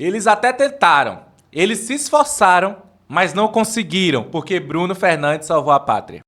Eles até tentaram, eles se esforçaram, mas não conseguiram, porque Bruno Fernandes salvou a pátria.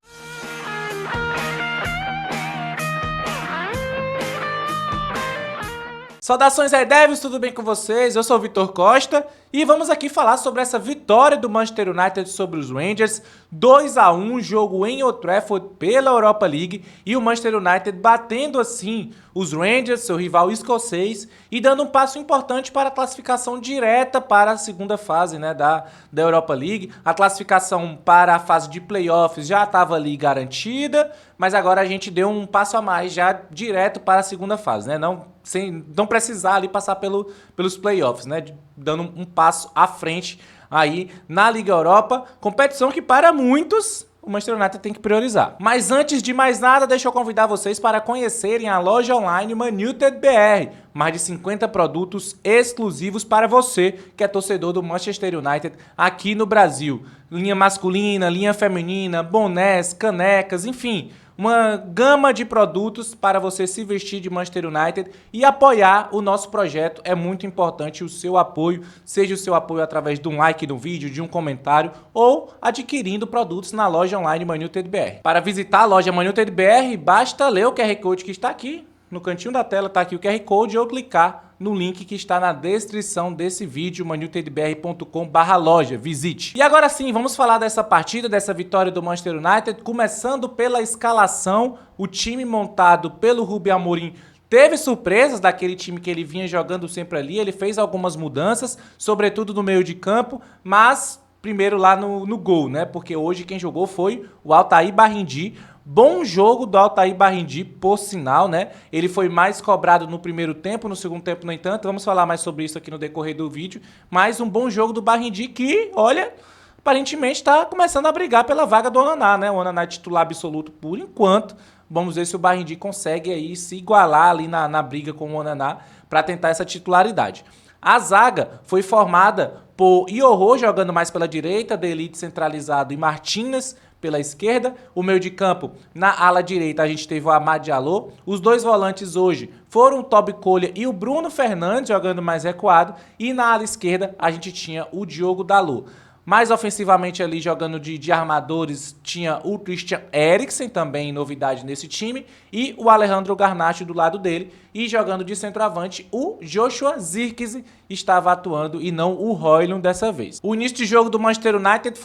Saudações aí, devs, tudo bem com vocês? Eu sou o Vitor Costa e vamos aqui falar sobre essa vitória do Manchester United sobre os Rangers, 2-1, jogo em Old Trafford pela Europa League, e o Manchester United batendo assim os Rangers, seu rival escocês, e dando um passo importante para a classificação direta para a segunda fase, né, da Europa League. A classificação para a fase de playoffs já estava ali garantida, mas agora a gente deu um passo a mais já direto para a segunda fase, né? Sem não precisar ali passar pelos playoffs, né? Dando um passo à frente aí na Liga Europa, competição que para muitos o Manchester United tem que priorizar. Mas antes de mais nada, deixa eu convidar vocês para conhecerem a loja online Manuted BR. Mais de 50 produtos exclusivos para você que é torcedor do Manchester United aqui no Brasil. Linha masculina, linha feminina, bonés, canecas, enfim, uma gama de produtos para você se vestir de Manchester United e apoiar o nosso projeto. É muito importante o seu apoio, seja o seu apoio através de um like no vídeo, de um comentário ou adquirindo produtos na loja online Manuted BR. Para visitar a loja Manuted BR, basta ler o QR Code que está aqui. No cantinho da tela está aqui o QR Code ou clicar no link que está na descrição desse vídeo, manutedbr.com/loja. Visite. E agora sim, vamos falar dessa partida, dessa vitória do Manchester United, começando pela escalação. O time montado pelo Ruben Amorim teve surpresas daquele time que ele vinha jogando sempre ali. Ele fez algumas mudanças, sobretudo no meio de campo, mas primeiro lá no gol, né? Porque hoje quem jogou foi o Altair Barrindi. Bom jogo do Altair Barrindi, por sinal, né? Ele foi mais cobrado no primeiro tempo, no segundo tempo, no entanto. Vamos falar mais sobre isso aqui no decorrer do vídeo. Mas um bom jogo do Barrindi que, olha, aparentemente está começando a brigar pela vaga do Onaná, né? O Onaná é titular absoluto por enquanto. Vamos ver se o Barrindi consegue aí se igualar ali na briga com o Onaná para tentar essa titularidade. A zaga foi formada por Iorro jogando mais pela direita, De Ligt centralizado e Martínez pela esquerda. O meio de campo, na ala direita, a gente teve o Amad Diallo. Os dois volantes hoje foram o Toby Collier e o Bruno Fernandes jogando mais recuado. E na ala esquerda, a gente tinha o Diogo Dalot. Mais ofensivamente ali, jogando de armadores, tinha o Christian Eriksen, também novidade nesse time, e o Alejandro Garnacho do lado dele. E jogando de centroavante, o Joshua Zirkzee estava atuando e não o Højlund dessa vez. O início de jogo do Manchester United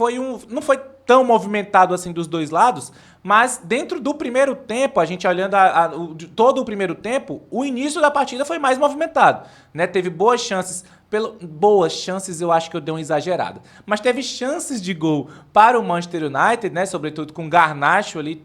não foi tão movimentado assim dos dois lados, mas dentro do primeiro tempo, a gente olhando todo o primeiro tempo, o início da partida foi mais movimentado, né? Teve boas chances, eu acho que eu dei uma exagerada, mas teve chances de gol para o Manchester United, né? Sobretudo com Garnacho ali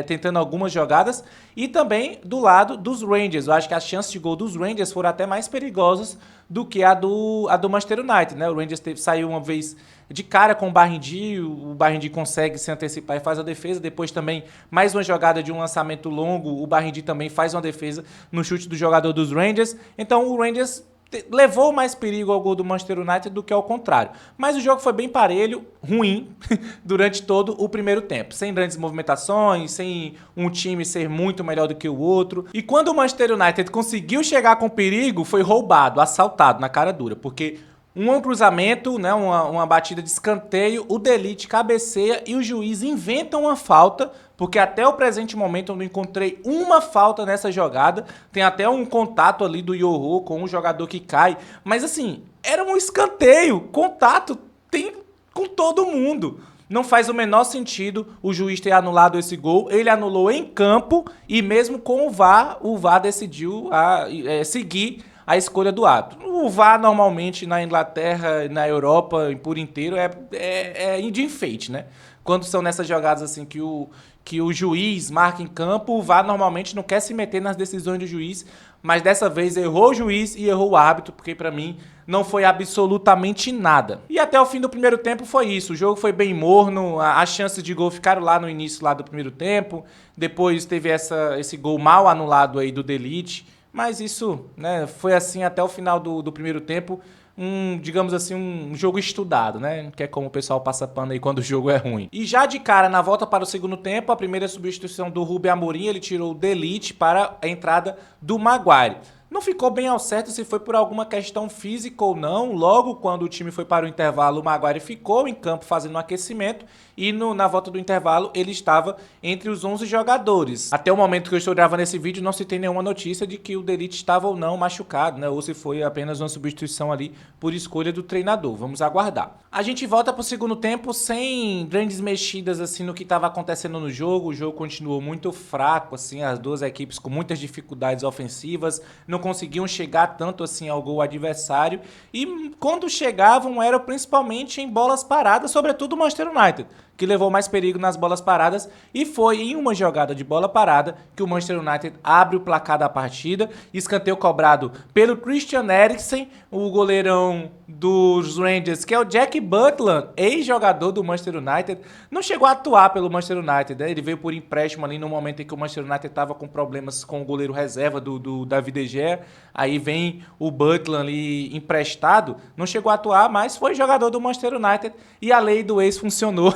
tentando algumas jogadas, e também do lado dos Rangers. Eu acho que as chances de gol dos Rangers foram até mais perigosas do que a do Manchester United, né? O Rangers saiu uma vez de cara com o Barrindi, o Barrindi consegue se antecipar e faz a defesa. Depois também, mais uma jogada de um lançamento longo, o Barrindi também faz uma defesa no chute do jogador dos Rangers. Então o Rangers levou mais perigo ao gol do Manchester United do que ao contrário. Mas o jogo foi bem parelho, ruim, durante todo o primeiro tempo. Sem grandes movimentações, sem um time ser muito melhor do que o outro. E quando o Manchester United conseguiu chegar com perigo, foi roubado, assaltado na cara dura. Porque um cruzamento, né, uma batida de escanteio, o De Ligt cabeceia e o juiz inventa uma falta, porque até o presente momento eu não encontrei uma falta nessa jogada. Tem até um contato ali do Iorro com o jogador que cai, mas assim, era um escanteio, contato tem com todo mundo. Não faz o menor sentido o juiz ter anulado esse gol. Ele anulou em campo e mesmo com o VAR decidiu seguir a escolha do árbitro. O VAR normalmente na Inglaterra, na Europa por inteiro é de enfeite, né? Quando são nessas jogadas assim que o juiz marca em campo, o VAR normalmente não quer se meter nas decisões do juiz, mas dessa vez errou o juiz e errou o árbitro, porque para mim não foi absolutamente nada. E até o fim do primeiro tempo foi isso. O jogo foi bem morno, as chances de gol ficaram lá no início lá do primeiro tempo, depois teve esse gol mal anulado aí do De Ligt. Mas isso, né, foi assim até o final do primeiro tempo, digamos assim, um jogo estudado, né? Que é como o pessoal passa pano aí quando o jogo é ruim. E já de cara, na volta para o segundo tempo, a primeira substituição do Ruben Amorim, ele tirou o De Ligt para a entrada do Maguire. Não ficou bem ao certo se foi por alguma questão física ou não. Logo quando o time foi para o intervalo, o Maguire ficou em campo fazendo um aquecimento e na volta do intervalo ele estava entre os 11 jogadores. Até o momento que eu estou gravando esse vídeo não se tem nenhuma notícia de que o De Ligt estava ou não machucado, né? Ou se foi apenas uma substituição ali por escolha do treinador. Vamos aguardar. A gente volta para o segundo tempo sem grandes mexidas assim no que estava acontecendo no jogo. O jogo continuou muito fraco, assim, as duas equipes com muitas dificuldades ofensivas, não conseguiam chegar tanto assim ao gol adversário e quando chegavam era principalmente em bolas paradas, sobretudo o Manchester United, que levou mais perigo nas bolas paradas e foi em uma jogada de bola parada que o Manchester United abre o placar da partida, escanteio cobrado pelo Christian Eriksen, o goleirão dos Rangers, que é o Jack Butland, ex-jogador do Manchester United, não chegou a atuar pelo Manchester United, né? Ele veio por empréstimo ali no momento em que o Manchester United estava com problemas com o goleiro reserva do David De Gea, aí vem o Butland ali emprestado, não chegou a atuar, mas foi jogador do Manchester United e a lei do ex funcionou,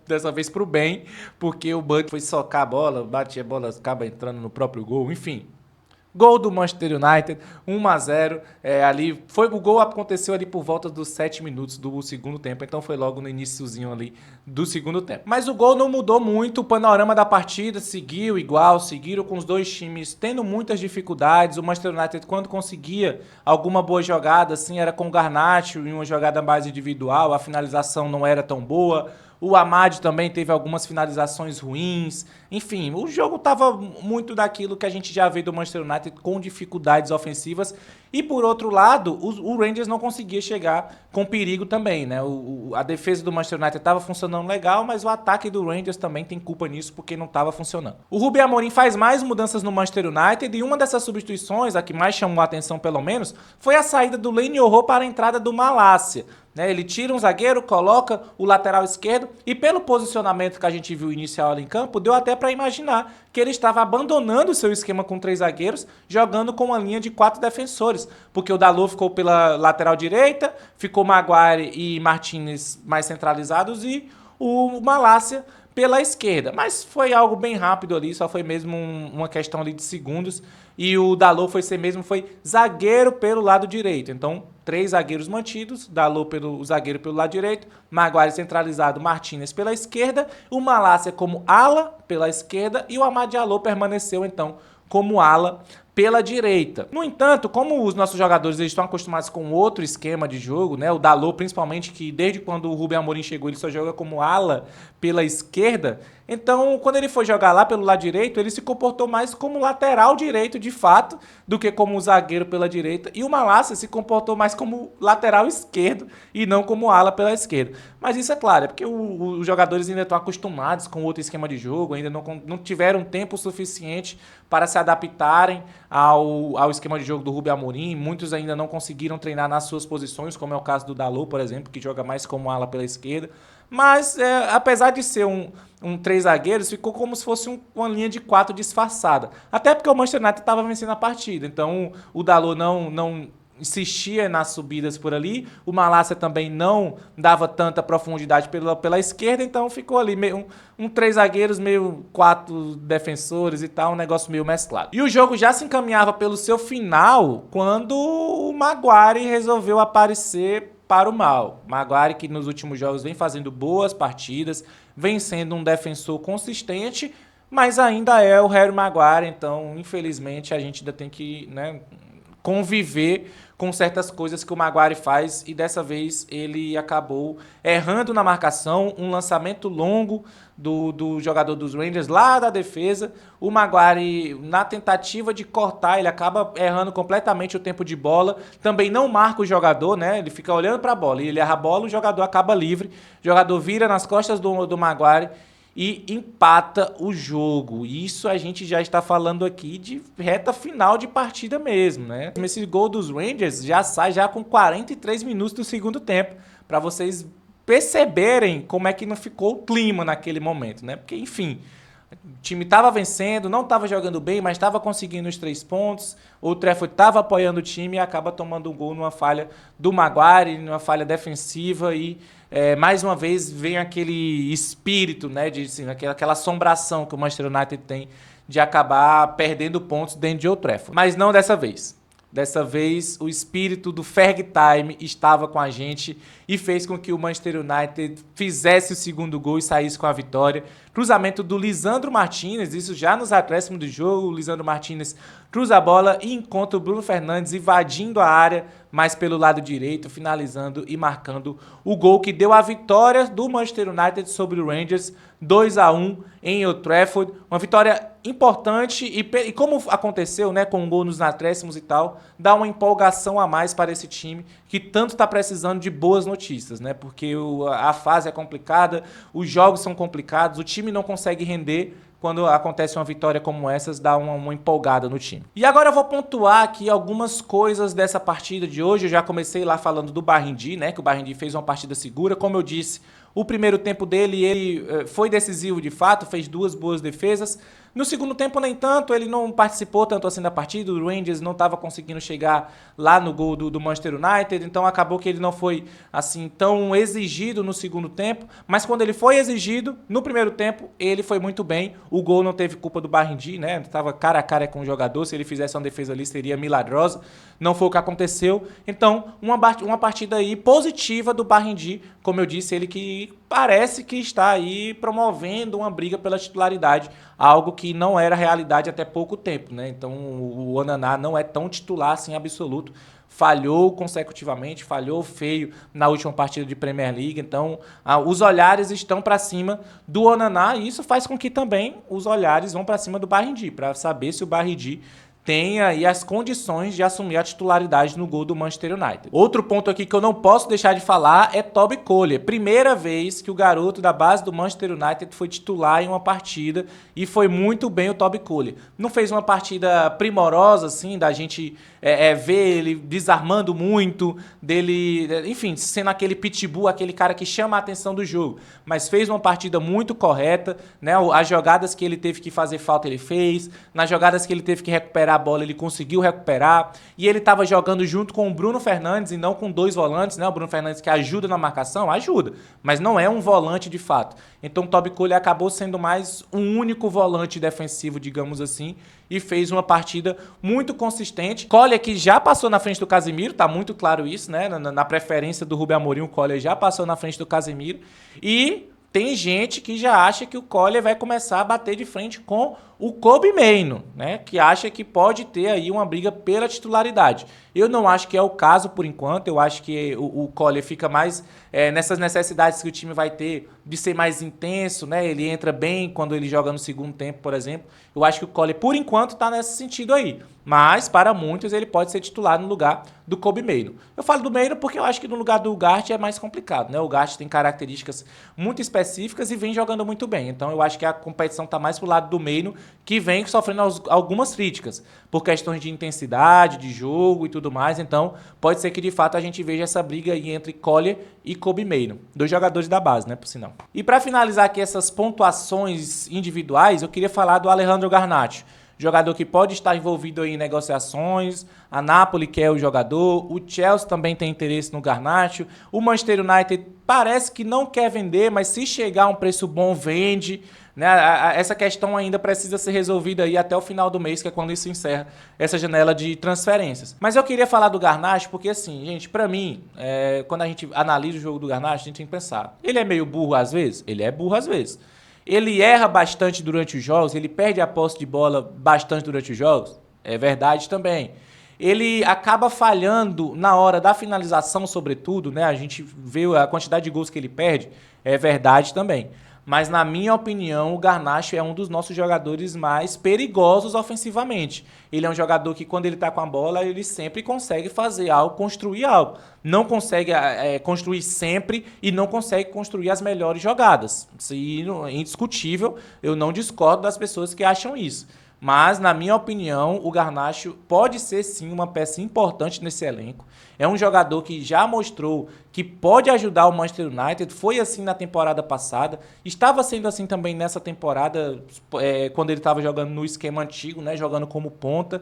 dessa vez pro bem, porque o Butland foi socar a bola, bate a bola, acaba entrando no próprio gol, enfim. Gol do Manchester United, 1-0, ali, o gol aconteceu ali por volta dos 7 minutos do segundo tempo, então foi logo no iniciozinho ali do segundo tempo. Mas o gol não mudou muito, o panorama da partida seguiu igual, seguiram com os dois times tendo muitas dificuldades, o Manchester United quando conseguia alguma boa jogada, assim, era com o Garnacho em uma jogada mais individual, a finalização não era tão boa, o Amad também teve algumas finalizações ruins. Enfim, o jogo estava muito daquilo que a gente já vê do Manchester United com dificuldades ofensivas. E por outro lado, o Rangers não conseguia chegar com perigo também, né? A defesa do Manchester United estava funcionando legal, mas o ataque do Rangers também tem culpa nisso porque não estava funcionando. O Ruben Amorim faz mais mudanças no Manchester United e uma dessas substituições, a que mais chamou a atenção pelo menos, foi a saída do Lane Yoro para a entrada do Malásia. Ele tira um zagueiro, coloca o lateral esquerdo e pelo posicionamento que a gente viu inicial ali em campo, deu até para imaginar que ele estava abandonando o seu esquema com 3 zagueiros, jogando com uma linha de 4 defensores, porque o Dalot ficou pela lateral direita, ficou Maguire e Martinez mais centralizados e o Malásia pela esquerda. Mas foi algo bem rápido ali, só foi mesmo uma questão ali de segundos e o Dalot foi zagueiro pelo lado direito, então 3 zagueiros mantidos, Dalot o zagueiro pelo lado direito, Maguire centralizado, Martinez pela esquerda, o Malásia como ala pela esquerda e o Amad Diallo permaneceu então como ala pela direita. No entanto, como os nossos jogadores eles estão acostumados com outro esquema de jogo, né? O Dalot principalmente, que desde quando o Ruben Amorim chegou ele só joga como ala pela esquerda, então quando ele foi jogar lá pelo lado direito, ele se comportou mais como lateral direito de fato, do que como zagueiro pela direita, e o Malásia se comportou mais como lateral esquerdo e não como ala pela esquerda. Mas isso é claro, é porque os jogadores ainda estão acostumados com outro esquema de jogo, ainda não tiveram tempo suficiente para se adaptarem ao esquema de jogo do Ruben Amorim. Muitos ainda não conseguiram treinar nas suas posições, como é o caso do Dalot, por exemplo, que joga mais como ala pela esquerda. Mas, apesar de ser um 3 zagueiros, ficou como se fosse uma linha de 4 disfarçada. Até porque o Manchester United estava vencendo a partida. Então, o Dalot não insistia nas subidas por ali. O Malásia também não dava tanta profundidade pela esquerda. Então, ficou ali meio um 3 zagueiros, meio 4 defensores e tal. Um negócio meio mesclado. E o jogo já se encaminhava pelo seu final quando o Maguire resolveu aparecer para o mal. Maguire, que nos últimos jogos vem fazendo boas partidas, vem sendo um defensor consistente, mas ainda é o Harry Maguire, então infelizmente a gente ainda tem que, né, conviver com certas coisas que o Maguire faz e dessa vez ele acabou errando na marcação, um lançamento longo do jogador dos Rangers lá da defesa, o Maguire na tentativa de cortar, ele acaba errando completamente o tempo de bola, também não marca o jogador, né? Ele fica olhando para a bola e ele erra a bola, o jogador acaba livre, o jogador vira nas costas do Maguire e empata o jogo. Isso a gente já está falando aqui de reta final de partida mesmo, né? Esse gol dos Rangers já sai já com 43 minutos do segundo tempo, para vocês perceberem como é que não ficou o clima naquele momento, né? Porque, enfim, o time estava vencendo, não estava jogando bem, mas estava conseguindo os 3 pontos. O Trafford estava apoiando o time e acaba tomando um gol numa falha do Maguire, numa falha defensiva e mais uma vez vem aquele espírito, né, assim, aquela assombração que o Manchester United tem de acabar perdendo pontos dentro de Old Trafford. Mas não dessa vez. Dessa vez, o espírito do Ferg Time estava com a gente e fez com que o Manchester United fizesse o segundo gol e saísse com a vitória. Cruzamento do Lisandro Martinez, isso já nos acréscimos do jogo. O Lisandro Martinez cruza a bola e encontra o Bruno Fernandes invadindo a área, mas pelo lado direito, finalizando e marcando o gol que deu a vitória do Manchester United sobre o Rangers, 2-1 em Old Trafford. Uma vitória importante e como aconteceu, né, com um gol nos acréscimos e tal, dá uma empolgação a mais para esse time que tanto está precisando de boas notícias, né? Porque a fase é complicada, os jogos são complicados, o time não consegue render. Quando acontece uma vitória como essas, dá uma empolgada no time. E agora eu vou pontuar aqui algumas coisas dessa partida de hoje. Eu já comecei lá falando do Barrindi, né? Que o Barrindi fez uma partida segura. Como eu disse, o primeiro tempo dele, ele foi decisivo de fato, fez 2 boas defesas. No segundo tempo, nem tanto, ele não participou tanto assim da partida, o Rangers não estava conseguindo chegar lá no gol do Manchester United, então acabou que ele não foi assim tão exigido no segundo tempo, mas quando ele foi exigido, no primeiro tempo, ele foi muito bem, o gol não teve culpa do Barrindi, né, estava cara a cara com o jogador, se ele fizesse uma defesa ali seria milagrosa, não foi o que aconteceu, então uma partida aí positiva do Barrindi, como eu disse, ele que parece que está aí promovendo uma briga pela titularidade, algo que não era realidade até pouco tempo, né? Então o Onaná não é tão titular assim absoluto, falhou consecutivamente, falhou feio na última partida de Premier League, então os olhares estão para cima do Onaná e isso faz com que também os olhares vão para cima do Barrindi, para saber se o Barrindi tem aí as condições de assumir a titularidade no gol do Manchester United. Outro ponto aqui que eu não posso deixar de falar é Toby Collier. Primeira vez que o garoto da base do Manchester United foi titular em uma partida e foi muito bem o Toby Collier. Não fez uma partida primorosa, assim, da gente ver ele desarmando muito, dele, enfim, sendo aquele pitbull, aquele cara que chama a atenção do jogo. Mas fez uma partida muito correta, né? As jogadas que ele teve que fazer falta, ele fez. Nas jogadas que ele teve que recuperar a bola, ele conseguiu recuperar, e ele estava jogando junto com o Bruno Fernandes e não com 2 volantes, né? O Bruno Fernandes que ajuda na marcação, ajuda, mas não é um volante de fato. Então o Toby Collier acabou sendo mais um único volante defensivo, digamos assim, e fez uma partida muito consistente. Collier que já passou na frente do Casemiro, tá muito claro isso, né? Na preferência do Rubem Amorim, o Collier já passou na frente do Casemiro, e tem gente que já acha que o Collier vai começar a bater de frente com o Kobbie Mainoo, né, que acha que pode ter aí uma briga pela titularidade. Eu não acho que é o caso por enquanto, eu acho que o Collier fica mais nessas necessidades que o time vai ter de ser mais intenso, né, ele entra bem quando ele joga no segundo tempo, por exemplo. Eu acho que o Collier, por enquanto, está nesse sentido aí, mas para muitos ele pode ser titular no lugar do Kobbie Mainoo. Eu falo do Mainoo porque eu acho que no lugar do Ugarte é mais complicado, né, o Ugarte tem características muito específicas e vem jogando muito bem, então eu acho que a competição está mais pro lado do Mainoo, que vem sofrendo algumas críticas por questões de intensidade, de jogo e tudo mais. Então, pode ser que de fato a gente veja essa briga aí entre Collier e Kobbie Mainoo, 2 jogadores da base, né, por sinal. E para finalizar aqui essas pontuações individuais, eu queria falar do Alejandro Garnacho, jogador que pode estar envolvido aí em negociações, a Napoli quer o jogador, o Chelsea também tem interesse no Garnacho, o Manchester United parece que não quer vender, mas se chegar a um preço bom, vende, né? Essa questão ainda precisa ser resolvida aí até o final do mês, que é quando isso encerra essa janela de transferências. Mas eu queria falar do Garnacho porque, assim, gente, pra mim, quando a gente analisa o jogo do Garnacho, a gente tem que pensar, ele é meio burro às vezes? Ele é burro às vezes. Ele erra bastante durante os jogos, ele perde a posse de bola bastante durante os jogos? É verdade também. Ele acaba falhando na hora da finalização, sobretudo, né? A gente vê a quantidade de gols que ele perde, é verdade também. Mas, na minha opinião, o Garnacho é um dos nossos jogadores mais perigosos ofensivamente. Ele é um jogador que, quando ele está com a bola, ele sempre consegue fazer algo, construir algo. Não consegue construir sempre e não consegue construir as melhores jogadas. Isso é indiscutível, eu não discordo das pessoas que acham isso. Mas, na minha opinião, o Garnacho pode ser sim uma peça importante nesse elenco. É um jogador que já mostrou que pode ajudar o Manchester United, foi assim na temporada passada, estava sendo assim também nessa temporada, quando ele estava jogando no esquema antigo, né, jogando como ponta,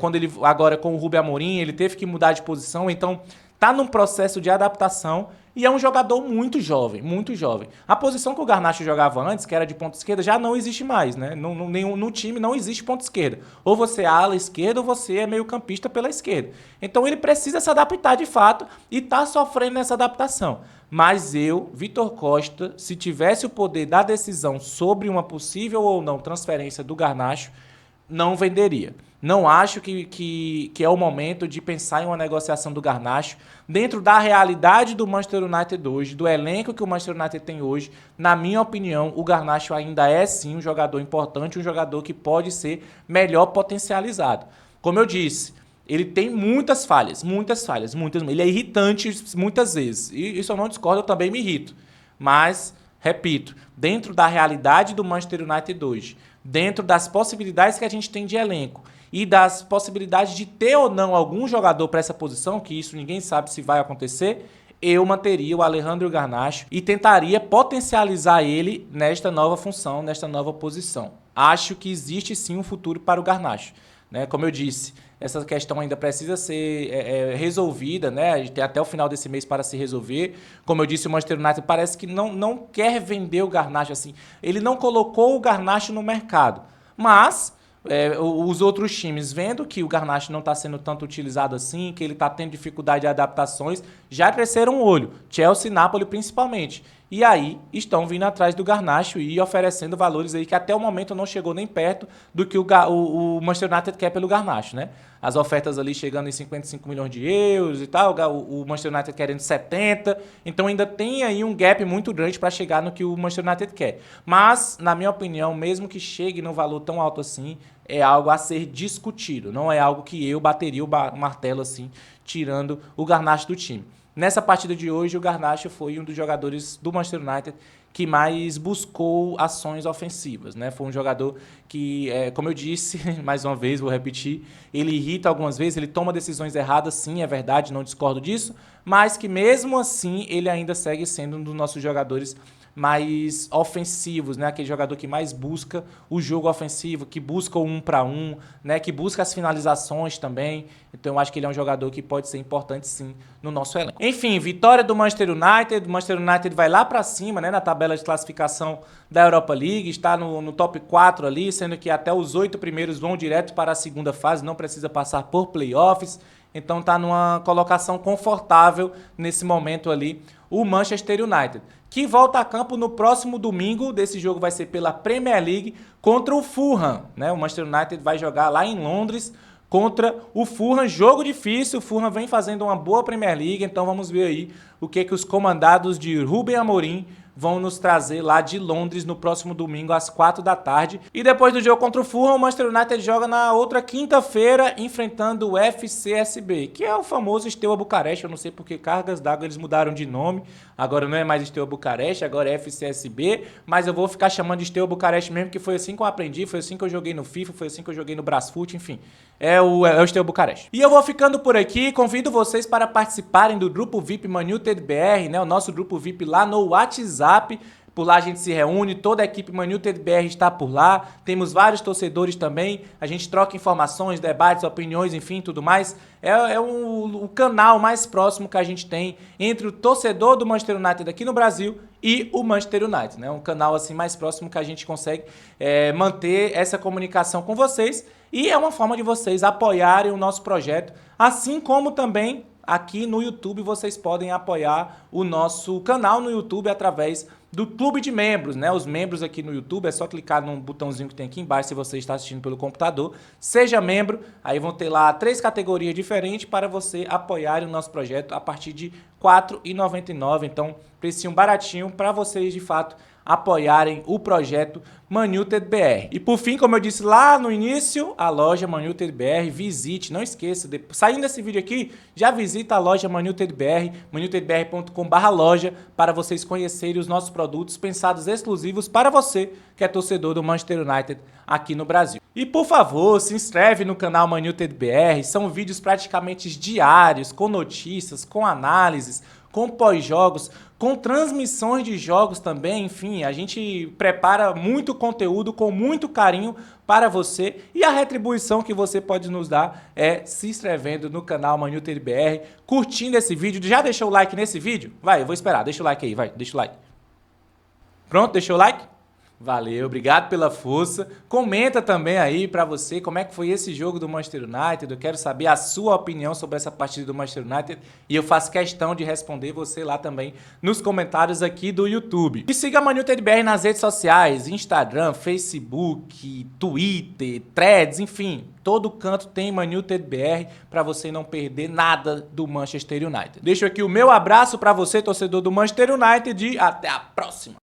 quando ele agora com o Rubem Amorim, ele teve que mudar de posição, então está num processo de adaptação e é um jogador muito jovem, muito jovem. A posição que o Garnacho jogava antes, que era de ponta esquerda, já não existe mais, né? No time não existe ponta esquerda. Ou você é ala esquerda ou você é meio campista pela esquerda. Então ele precisa se adaptar de fato e está sofrendo nessa adaptação. Mas eu, Vitor Costa, se tivesse o poder da decisão sobre uma possível ou não transferência do Garnacho, não venderia. Não acho que é o momento de pensar em uma negociação do Garnacho dentro da realidade do Manchester United hoje, do elenco que o Manchester United tem hoje. Na minha opinião, o Garnacho ainda é sim um jogador importante, um jogador que pode ser melhor potencializado. Como eu disse, ele tem muitas falhas. Ele é irritante muitas vezes. E isso eu não discordo, eu também me irrito. Mas, repito, dentro da realidade do Manchester United hoje, dentro das possibilidades que a gente tem de elenco e das possibilidades de ter ou não algum jogador para essa posição, que isso ninguém sabe se vai acontecer, eu manteria o Alejandro Garnacho e tentaria potencializar ele nesta nova função, nesta nova posição. Acho que existe sim um futuro para o Garnacho, né? Como eu disse, essa questão ainda precisa ser resolvida, né? A gente tem até o final desse mês para se resolver. Como eu disse, o Manchester United parece que não quer vender o Garnacho assim. Ele não colocou o Garnacho no mercado, mas os outros times, vendo que o Garnacho não está sendo tanto utilizado assim, que ele está tendo dificuldade de adaptações, já cresceram o olho. Chelsea e Napoli principalmente. E aí estão vindo atrás do Garnacho e oferecendo valores aí que até o momento não chegou nem perto do que o Manchester United quer pelo Garnacho, né? As ofertas ali chegando em 55 milhões de euros e tal, o Manchester United querendo 70, então ainda tem aí um gap muito grande para chegar no que o Manchester United quer. Mas, na minha opinião, mesmo que chegue num valor tão alto assim, é algo a ser discutido, não é algo que eu bateria o martelo assim, tirando o Garnacho do time. Nessa partida de hoje, o Garnacho foi um dos jogadores do Manchester United que mais buscou ações ofensivas, né? Foi um jogador que, como eu disse, mais uma vez, vou repetir, ele irrita algumas vezes, ele toma decisões erradas, sim, é verdade, não discordo disso, mas que mesmo assim ele ainda segue sendo um dos nossos jogadores mais ofensivos, né? Aquele jogador que mais busca o jogo ofensivo, que busca o 1 para 1, né? Que busca as finalizações também. Então eu acho que ele é um jogador que pode ser importante sim no nosso elenco. Enfim, vitória do Manchester United. O Manchester United vai lá para cima, né? Na tabela de classificação da Europa League, está no top 4 ali, sendo que até os 8 primeiros vão direto para a segunda fase, não precisa passar por playoffs. Então está numa colocação confortável nesse momento ali o Manchester United, que volta a campo no próximo domingo. Desse jogo vai ser pela Premier League contra o Fulham, né? O Manchester United vai jogar lá em Londres contra o Fulham, jogo difícil. O Fulham vem fazendo uma boa Premier League, então vamos ver aí o que os comandados de Ruben Amorim vão nos trazer lá de Londres no próximo domingo às 4 da tarde. E depois do jogo contra o Fulham, o Manchester United joga na outra quinta-feira enfrentando o FCSB, que é o famoso Steaua Bucareste. Eu não sei por que cargas d'água eles mudaram de nome. Agora não é mais Steaua Bucareste, agora é FCSB, mas eu vou ficar chamando de Steaua Bucareste mesmo, que foi assim que eu aprendi, foi assim que eu joguei no FIFA, foi assim que eu joguei no Brasfoot, enfim. É o Steaua Bucareste. E eu vou ficando por aqui, convido vocês para participarem do grupo VIP Man United BR, né? O nosso grupo VIP lá no WhatsApp. Por lá a gente se reúne, toda a equipe Man United BR está por lá, temos vários torcedores também, a gente troca informações, debates, opiniões, enfim, tudo mais. É o canal mais próximo que a gente tem entre o torcedor do Manchester United aqui no Brasil e o Manchester United, né? Um canal assim mais próximo que a gente consegue manter essa comunicação com vocês, e é uma forma de vocês apoiarem o nosso projeto, assim como também aqui no YouTube vocês podem apoiar o nosso canal no YouTube através do clube de membros, né? Os membros aqui no YouTube, é só clicar no botãozinho que tem aqui embaixo se você está assistindo pelo computador. Seja membro, aí vão ter lá 3 categorias diferentes para você apoiar o nosso projeto a partir de R$ 4,99. Então, precinho baratinho para vocês, de fato, apoiarem o projeto Man United BR. E por fim, como eu disse lá no início, a loja Man United BR, visite, não esqueça, saindo desse vídeo aqui, já visita a loja Man United BR, manunitedbr.com/loja, para vocês conhecerem os nossos produtos pensados exclusivos para você que é torcedor do Manchester United aqui no Brasil. E por favor, se inscreve no canal Man United BR, são vídeos praticamente diários, com notícias, com análises, com pós-jogos, com transmissões de jogos também. Enfim, a gente prepara muito conteúdo com muito carinho para você, e a retribuição que você pode nos dar é se inscrevendo no canal ManUTBR, curtindo esse vídeo. Já deixou o like nesse vídeo? Vai, eu vou esperar, deixa o like aí, vai, deixa o like. Pronto, deixou o like? Valeu, obrigado pela força. Comenta também aí pra você como é que foi esse jogo do Manchester United. Eu quero saber a sua opinião sobre essa partida do Manchester United e eu faço questão de responder você lá também nos comentários aqui do YouTube. E siga a ManUTBR nas redes sociais, Instagram, Facebook, Twitter, Threads, enfim, todo canto tem ManUTBR para você não perder nada do Manchester United. Deixo aqui o meu abraço para você, torcedor do Manchester United, e até a próxima.